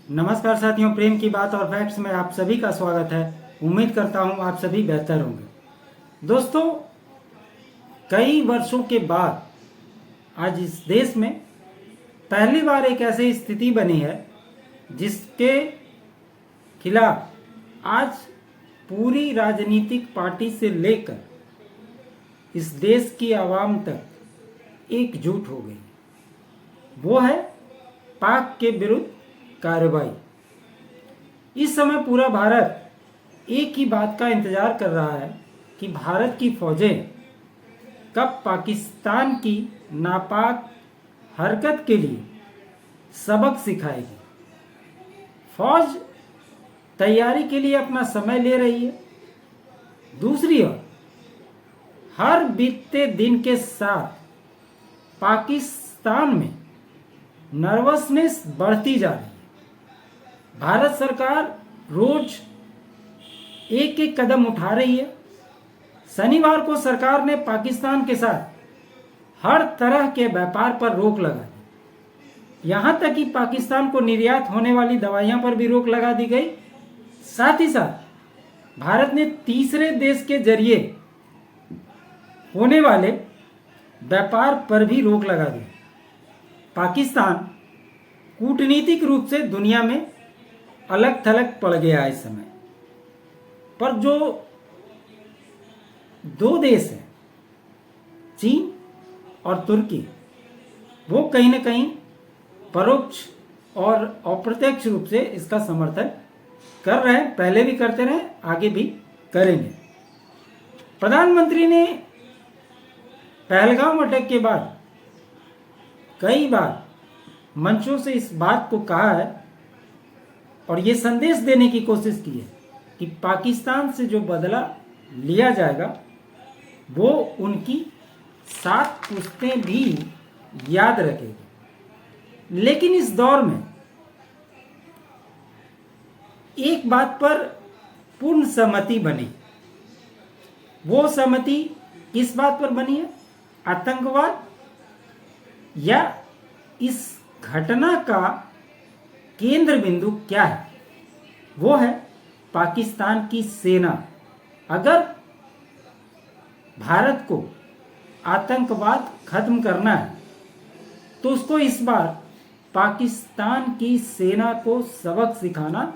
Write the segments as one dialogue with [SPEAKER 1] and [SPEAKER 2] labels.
[SPEAKER 1] नमस्कार साथियों, प्रेम की बात और फैक्ट्स में आप सभी का स्वागत है। उम्मीद करता हूं आप सभी बेहतर होंगे। दोस्तों, कई वर्षों के बाद आज इस देश में पहली बार एक ऐसी स्थिति बनी है जिसके खिलाफ आज पूरी राजनीतिक पार्टी से लेकर इस देश की आवाम तक एकजुट हो गई। वो है पाक के विरुद्ध कार्रवाई। इस समय पूरा भारत एक ही बात का इंतजार कर रहा है कि भारत की फौजें कब पाकिस्तान की नापाक हरकत के लिए सबक सिखाएगी। फौज तैयारी के लिए अपना समय ले रही है। दूसरी ओर हर बीतते दिन के साथ पाकिस्तान में नर्वसनेस बढ़ती जा रही है। भारत सरकार रोज एक एक कदम उठा रही है। शनिवार को सरकार ने पाकिस्तान के साथ हर तरह के व्यापार पर रोक लगा दी। यहां तक कि पाकिस्तान को निर्यात होने वाली दवाइयां पर भी रोक लगा दी गई। साथ ही साथ भारत ने तीसरे देश के जरिए होने वाले व्यापार पर भी रोक लगा दी। पाकिस्तान कूटनीतिक रूप से दुनिया में अलग थलग पड़ गया है इस समय। पर जो दो देश हैं, चीन और तुर्की, वो कहीं ना कहीं परोक्ष और अप्रत्यक्ष रूप से इसका समर्थन कर रहे हैं। पहले भी करते रहे, आगे भी करेंगे। प्रधानमंत्री ने पहलगाम अटैक के बाद कई बार मंचों से इस बात को कहा है और ये संदेश देने की कोशिश की है कि पाकिस्तान से जो बदला लिया जाएगा वो उनकी 7 पुश्तें भी याद रखेगी। लेकिन इस दौर में एक बात पर पूर्ण सहमति बनी। वो सहमति किस बात पर बनी है? आतंकवाद या इस घटना का केंद्र बिंदु क्या है? वो है पाकिस्तान की सेना। अगर भारत को आतंकवाद खत्म करना है तो उसको इस बार पाकिस्तान की सेना को सबक सिखाना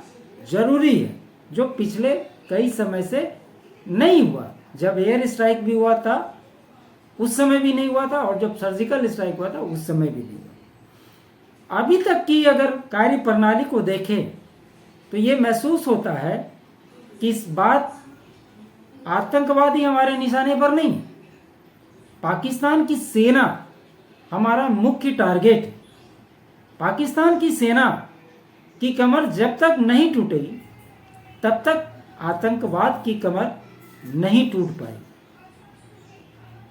[SPEAKER 1] जरूरी है, जो पिछले कई समय से नहीं हुआ। जब एयर स्ट्राइक भी हुआ था उस समय भी नहीं हुआ था, और जब सर्जिकल स्ट्राइक हुआ था उस समय भी नहीं हुआ। अभी तक की अगर कार्य प्रणाली को देखें तो ये महसूस होता है कि इस बात आतंकवादी हमारे निशाने पर नहीं, पाकिस्तान की सेना हमारा मुख्य टारगेट है। पाकिस्तान की सेना की कमर जब तक नहीं टूटेगी तब तक आतंकवाद की कमर नहीं टूट पाएगी,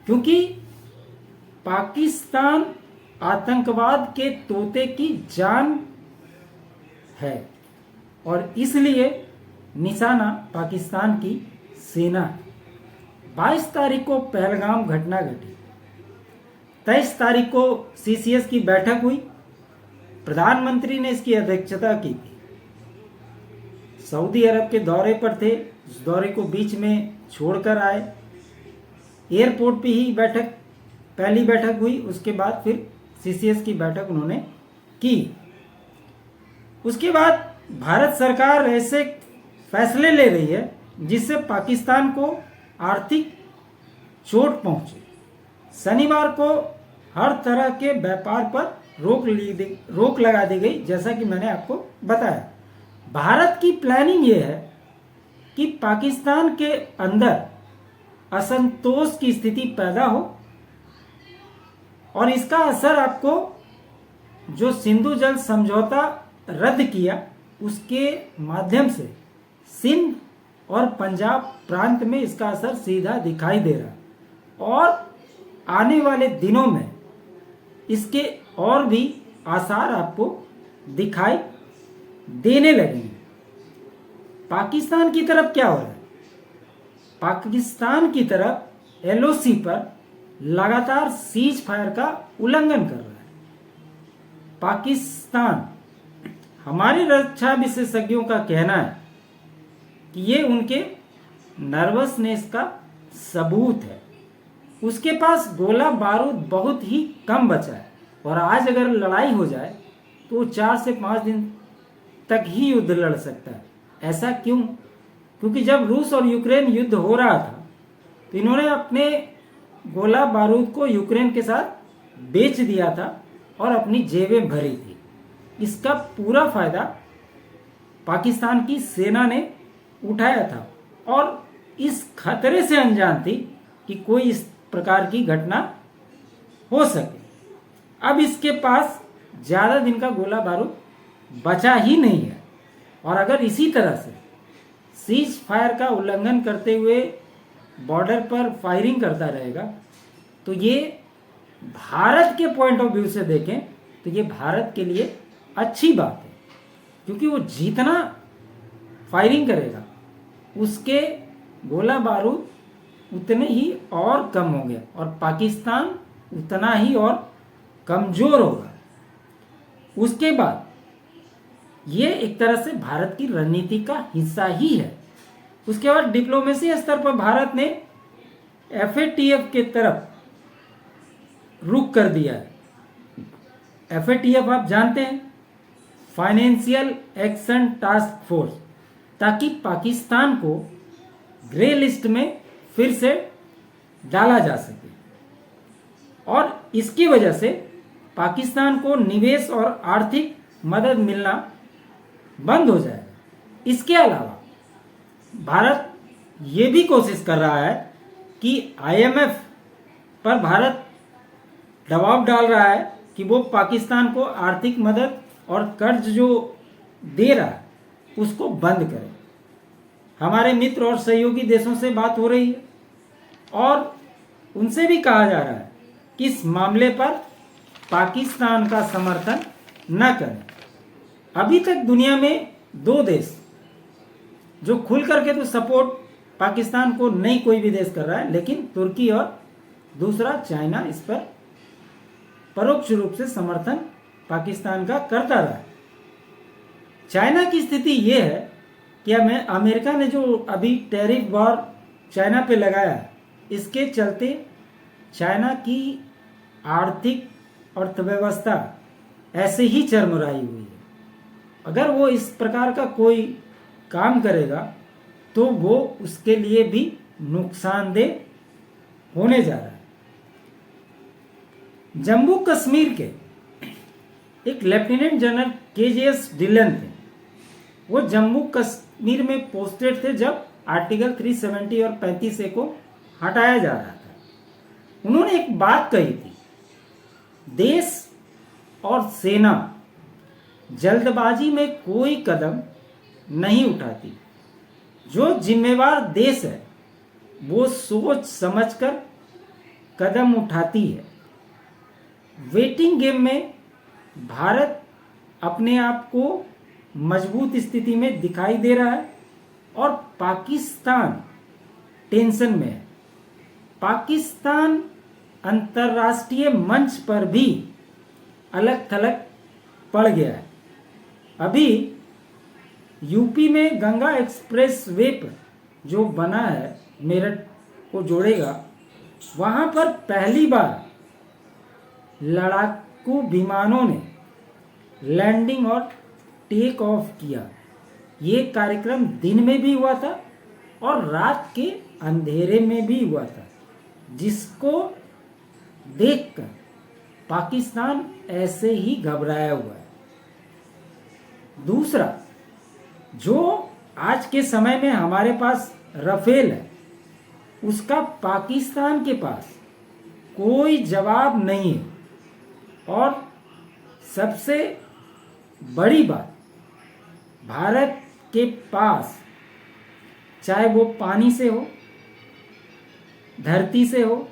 [SPEAKER 1] क्योंकि पाकिस्तान आतंकवाद के तोते की जान है और इसलिए निशाना पाकिस्तान की सेना है। 22 तारीख को पहलगाम घटना घटी। 23 तारीख को सीसीएस की बैठक हुई। प्रधानमंत्री ने इसकी अध्यक्षता की थी। सऊदी अरब के दौरे पर थे, उस दौरे को बीच में छोड़कर आए। एयरपोर्ट पे ही पहली बैठक हुई। उसके बाद फिर सीसीएस की बैठक उन्होंने की। उसके बाद भारत सरकार ऐसे फैसले ले रही है जिससे पाकिस्तान को आर्थिक चोट पहुंचे। शनिवार को हर तरह के व्यापार पर रोक लगा दी गई, जैसा कि मैंने आपको बताया। भारत की प्लानिंग ये है कि पाकिस्तान के अंदर असंतोष की स्थिति पैदा हो और इसका असर आपको, जो सिंधु जल समझौता रद्द किया उसके माध्यम से सिंध और पंजाब प्रांत में इसका असर सीधा दिखाई दे रहा है और आने वाले दिनों में इसके और भी आसार आपको दिखाई देने लगेंगे। पाकिस्तान की तरफ क्या हो रहा है? पाकिस्तान की तरफ एलओसी पर लगातार सीज फायर का उल्लंघन कर रहा है। पाकिस्तान हमारे रक्षा विशेषज्ञों का कहना है कि ये उनके नर्वसनेस का सबूत है। उसके पास गोला बारूद बहुत ही कम बचा है और आज अगर लड़ाई हो जाए तो 4 से 5 दिन तक ही युद्ध लड़ सकता है। ऐसा क्यों? क्योंकि जब रूस और यूक्रेन युद्ध हो रहा था तो इन्होंने अपने गोला बारूद को यूक्रेन के साथ बेच दिया था और अपनी जेबें भरी थी। इसका पूरा फायदा पाकिस्तान की सेना ने उठाया था और इस खतरे से अनजान थी कि कोई इस प्रकार की घटना हो सके। अब इसके पास ज़्यादा दिन का गोला बारूद बचा ही नहीं है और अगर इसी तरह से सीज फायर का उल्लंघन करते हुए बॉर्डर पर फायरिंग करता रहेगा तो ये भारत के पॉइंट ऑफ व्यू से देखें तो ये भारत के लिए अच्छी बात है, क्योंकि वो जितना फायरिंग करेगा उसके गोला बारूद उतने ही और कम होंगे और पाकिस्तान उतना ही और कमज़ोर होगा। उसके बाद ये एक तरह से भारत की रणनीति का हिस्सा ही है। उसके बाद डिप्लोमेसी स्तर पर भारत ने FATF के तरफ रुख कर दिया है। FATF आप जानते हैं, फाइनेंशियल एक्शन टास्क फोर्स, ताकि पाकिस्तान को ग्रे लिस्ट में फिर से डाला जा सके और इसकी वजह से पाकिस्तान को निवेश और आर्थिक मदद मिलना बंद हो जाएगा। इसके अलावा भारत ये भी कोशिश कर रहा है कि IMF पर भारत दबाव डाल रहा है कि वो पाकिस्तान को आर्थिक मदद और कर्ज जो दे रहा है उसको बंद करे। हमारे मित्र और सहयोगी देशों से बात हो रही है और उनसे भी कहा जा रहा है कि इस मामले पर पाकिस्तान का समर्थन न करें। अभी तक दुनिया में 2 देश जो खुल करके तो सपोर्ट पाकिस्तान को नहीं कोई भी देश कर रहा है, लेकिन तुर्की और दूसरा चाइना इस पर परोक्ष रूप से समर्थन पाकिस्तान का करता रहा है। चाइना की स्थिति ये है कि अमेरिका ने जो अभी टैरिफ वॉर चाइना पे लगाया है, इसके चलते चाइना की आर्थिक अर्थव्यवस्था ऐसे ही चरमराई हुई है। अगर वो इस प्रकार का कोई काम करेगा तो वो उसके लिए भी नुकसानदेह होने जा रहा है। जम्मू कश्मीर के एक लेफ्टिनेंट जनरल KJS ढिल्लन थे। वो जम्मू कश्मीर में पोस्टेड थे जब आर्टिकल 370 और 35A को हटाया जा रहा था। उन्होंने एक बात कही थी, देश और सेना जल्दबाजी में कोई कदम नहीं उठाती। जो जिम्मेवार देश है वो सोच समझकर कदम उठाती है। वेटिंग गेम में भारत अपने आप को मजबूत स्थिति में दिखाई दे रहा है और पाकिस्तान टेंशन में है। पाकिस्तान अंतर्राष्ट्रीय मंच पर भी अलग थलग पड़ गया है। अभी यूपी में गंगा एक्सप्रेस वे पर जो बना है, मेरठ को जोड़ेगा, वहाँ पर पहली बार लड़ाकू विमानों ने लैंडिंग और टेक ऑफ किया। ये कार्यक्रम दिन में भी हुआ था और रात के अंधेरे में भी हुआ था, जिसको देखकर पाकिस्तान ऐसे ही घबराया हुआ है। दूसरा, जो आज के समय में हमारे पास राफेल है, उसका पाकिस्तान के पास कोई जवाब नहीं है। और सबसे बड़ी बात, भारत के पास चाहे वो पानी से हो, धरती से हो,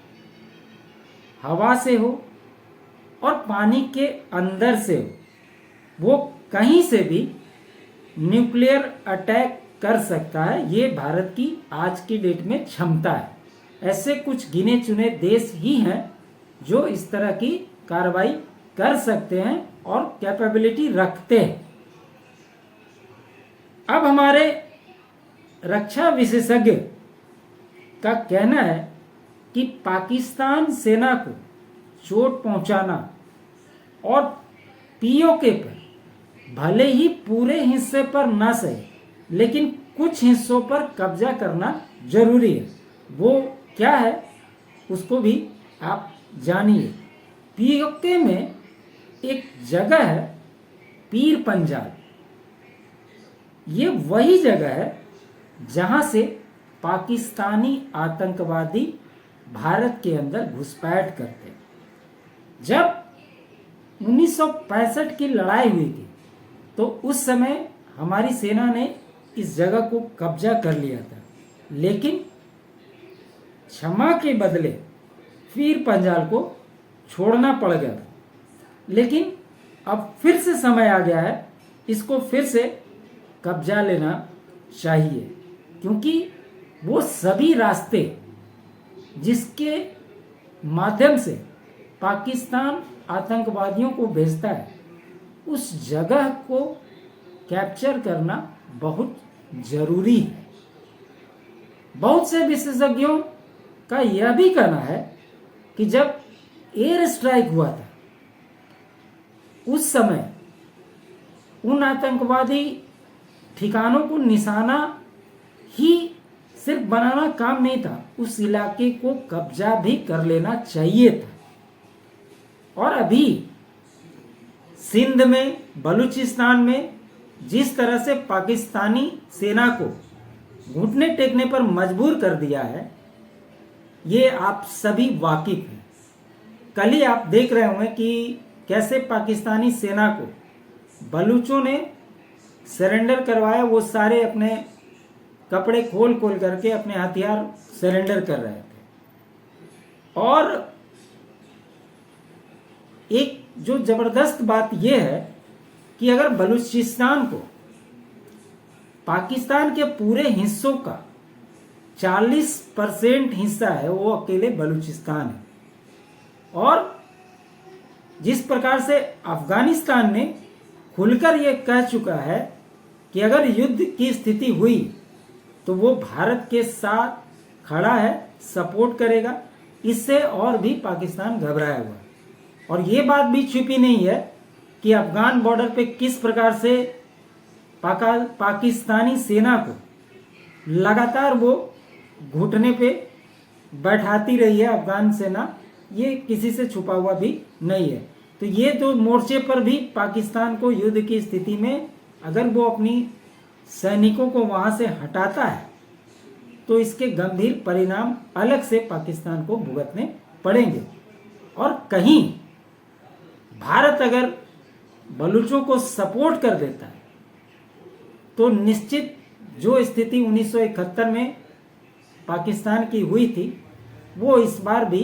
[SPEAKER 1] हवा से हो और पानी के अंदर से हो, वो कहीं से भी न्यूक्लियर अटैक कर सकता है। ये भारत की आज की डेट में क्षमता है। ऐसे कुछ गिने चुने देश ही हैं जो इस तरह की कार्रवाई कर सकते हैं और कैपेबिलिटी रखते हैं। अब हमारे रक्षा विशेषज्ञ का कहना है कि पाकिस्तान सेना को चोट पहुंचाना और पीओके पर भले ही पूरे हिस्से पर ना सही लेकिन कुछ हिस्सों पर कब्जा करना जरूरी है। वो क्या है उसको भी आप जानिए। पीओके में एक जगह है पीर पंजाल। ये वही जगह है जहां से पाकिस्तानी आतंकवादी भारत के अंदर घुसपैठ करते। जब 1965 की लड़ाई हुई थी तो उस समय हमारी सेना ने इस जगह को कब्जा कर लिया था, लेकिन क्षमा के बदले पीर पंजाल को छोड़ना पड़ गया था। लेकिन अब फिर से समय आ गया है, इसको फिर से कब्जा लेना चाहिए, क्योंकि वो सभी रास्ते जिसके माध्यम से पाकिस्तान आतंकवादियों को भेजता है उस जगह को कैप्चर करना बहुत जरूरी है। बहुत से विशेषज्ञों का यह भी कहना है कि जब एयर स्ट्राइक हुआ था उस समय उन आतंकवादी ठिकानों को निशाना ही सिर्फ बनाना काम नहीं था, उस इलाके को कब्जा भी कर लेना चाहिए था। और अभी सिंध में, बलूचिस्तान में जिस तरह से पाकिस्तानी सेना को घुटने टेकने पर मजबूर कर दिया है, ये आप सभी वाकिफ हैं। कल ही आप देख रहे होंगे कि कैसे पाकिस्तानी सेना को बलूचों ने सरेंडर करवाया। वो सारे अपने कपड़े खोल खोल करके अपने हथियार सरेंडर कर रहे थे। और एक जो जबरदस्त बात यह है कि अगर बलूचिस्तान को पाकिस्तान के पूरे हिस्सों का 40% हिस्सा है वो अकेले बलूचिस्तान है। और जिस प्रकार से अफगानिस्तान ने खुलकर ये कह चुका है कि अगर युद्ध की स्थिति हुई तो वो भारत के साथ खड़ा है, सपोर्ट करेगा, इससे और भी पाकिस्तान घबराया हुआ है। और ये बात भी छुपी नहीं है कि अफगान बॉर्डर पे किस प्रकार से पाकिस्तानी सेना को लगातार वो घुटने पे बैठाती रही है अफगान सेना। ये किसी से छुपा हुआ भी नहीं है। तो ये तो मोर्चे पर भी पाकिस्तान को युद्ध की स्थिति में अगर वो अपनी सैनिकों को वहां से हटाता है तो इसके गंभीर परिणाम अलग से पाकिस्तान को भुगतने पड़ेंगे। और कहीं भारत अगर बलूचों को सपोर्ट कर देता है तो निश्चित जो स्थिति 1971 में पाकिस्तान की हुई थी वो इस बार भी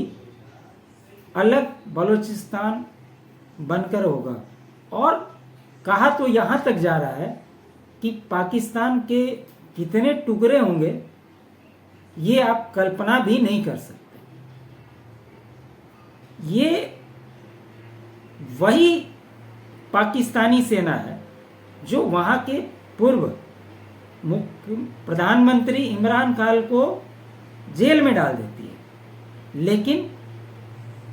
[SPEAKER 1] अलग बलूचिस्तान बनकर होगा। और कहा तो यहाँ तक जा रहा है कि पाकिस्तान के कितने टुकड़े होंगे ये आप कल्पना भी नहीं कर सकते। ये वही पाकिस्तानी सेना है जो वहाँ के पूर्व प्रधानमंत्री इमरान खान को जेल में डाल देती है, लेकिन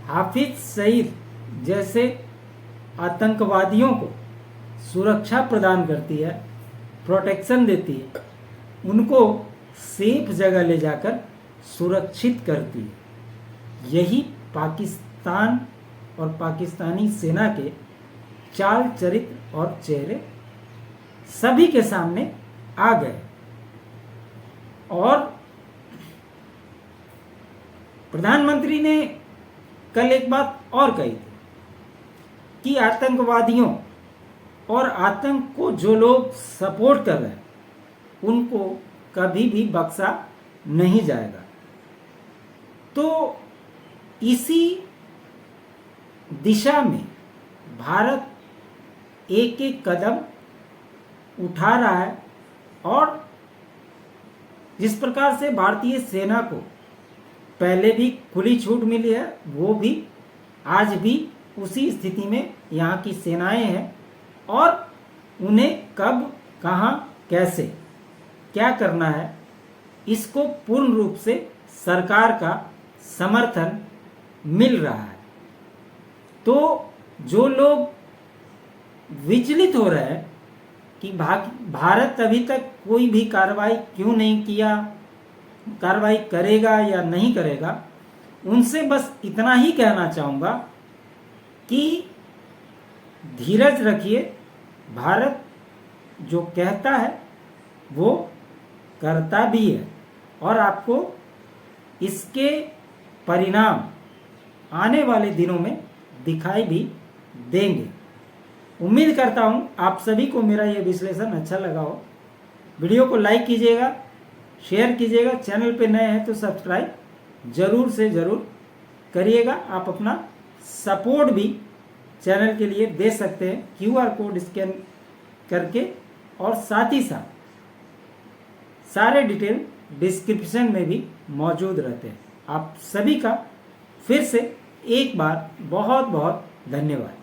[SPEAKER 1] हाफिज सईद जैसे आतंकवादियों को सुरक्षा प्रदान करती है, प्रोटेक्शन देती है, उनको सेफ जगह ले जाकर सुरक्षित करती है। यही पाकिस्तान और पाकिस्तानी सेना के चाल, चरित्र और चेहरे सभी के सामने आ गए। और प्रधानमंत्री ने कल एक बात और कही थी कि आतंकवादियों और आतंक को जो लोग सपोर्ट कर रहे हैं उनको कभी भी बख्शा नहीं जाएगा। तो इसी दिशा में भारत एक एक कदम उठा रहा है। और जिस प्रकार से भारतीय सेना को पहले भी खुली छूट मिली है वो भी आज भी उसी स्थिति में यहाँ की सेनाएं हैं और उन्हें कब, कहाँ, कैसे क्या करना है, इसको पूर्ण रूप से सरकार का समर्थन मिल रहा है। तो जो लोग विचलित हो रहे हैं कि भारत अभी तक कोई भी कार्रवाई क्यों नहीं किया, कार्रवाई करेगा या नहीं करेगा, उनसे बस इतना ही कहना चाहूँगा कि धीरज रखिए। भारत जो कहता है वो करता भी है और आपको इसके परिणाम आने वाले दिनों में दिखाई भी देंगे। उम्मीद करता हूँ आप सभी को मेरा ये विश्लेषण अच्छा लगा हो। वीडियो को लाइक कीजिएगा, शेयर कीजिएगा, चैनल पे नए हैं तो सब्सक्राइब जरूर से ज़रूर करिएगा। आप अपना सपोर्ट भी चैनल के लिए दे सकते हैं QR कोड स्कैन करके, और साथ ही साथ सारे डिटेल डिस्क्रिप्शन में भी मौजूद रहते हैं। आप सभी का फिर से एक बार बहुत बहुत धन्यवाद।